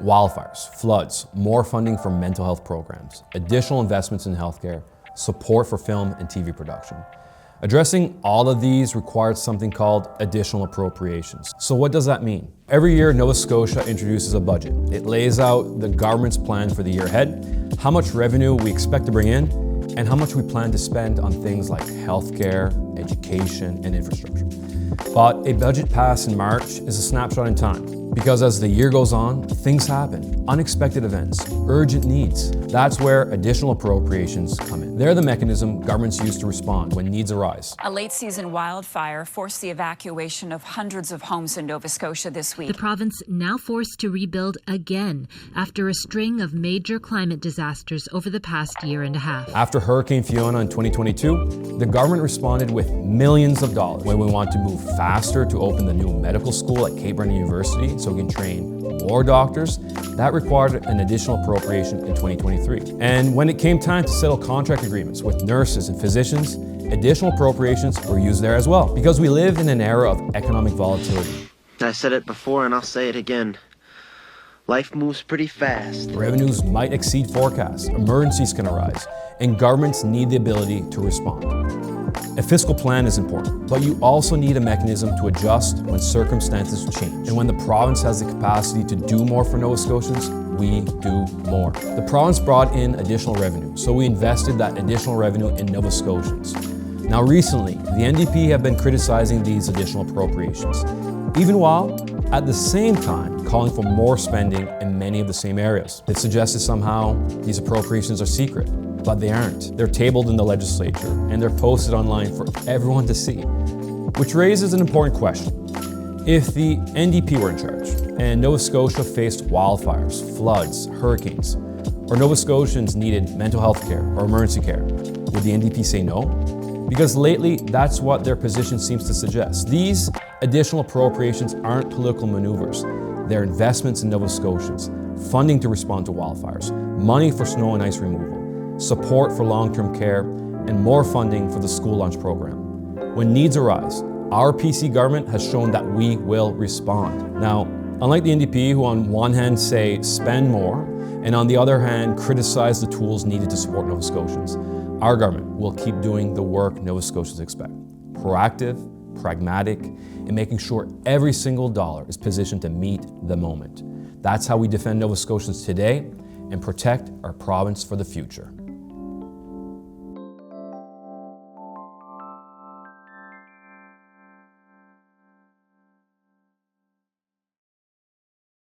Wildfires, floods, more funding for mental health programs, additional investments in healthcare, support for film and TV production. Addressing all of these required something called additional appropriations. So what does that mean? Every year, Nova Scotia introduces a budget. It lays out the government's plan for the year ahead, how much revenue we expect to bring in, and how much we plan to spend on things like healthcare, education, and infrastructure. But a budget passed in March is a snapshot in time. Because as the year goes on, things happen. Unexpected events, urgent needs. That's where additional appropriations come in. They're the mechanism governments use to respond when needs arise. A late-season wildfire forced the evacuation of hundreds of homes in Nova Scotia this week. The province now forced to rebuild again after a string of major climate disasters over the past year and a half. After Hurricane Fiona in 2022, the government responded with millions of dollars. When we want to move faster to open the new medical school at Cape Breton University so we can train more doctors, that required an additional appropriation in 2023. And when it came time to settle contract agreements with nurses and physicians, additional appropriations were used there as well. Because we live in an era of economic volatility. I said it before and I'll say it again. Life moves pretty fast. Revenues might exceed forecasts, emergencies can arise, and governments need the ability to respond. A fiscal plan is important, but you also need a mechanism to adjust when circumstances change. And when the province has the capacity to do more for Nova Scotians, we do more. The province brought in additional revenue, so we invested that additional revenue in Nova Scotians. Now recently, the NDP have been criticizing these additional appropriations, even while at the same time calling for more spending in many of the same areas. It suggested somehow these appropriations are secret. But they aren't. They're tabled in the legislature and they're posted online for everyone to see. Which raises an important question. If the NDP were in charge and Nova Scotia faced wildfires, floods, hurricanes, or Nova Scotians needed mental health care or emergency care, would the NDP say no? Because lately, that's what their position seems to suggest. These additional appropriations aren't political maneuvers. They're investments in Nova Scotians, funding to respond to wildfires, money for snow and ice removal, support for long-term care, and more funding for the school lunch program. When needs arise, our PC government has shown that we will respond. Now, unlike the NDP, who on one hand say spend more, and on the other hand criticize the tools needed to support Nova Scotians, our government will keep doing the work Nova Scotians expect. Proactive, pragmatic, and making sure every single dollar is positioned to meet the moment. That's how we defend Nova Scotians today and protect our province for the future.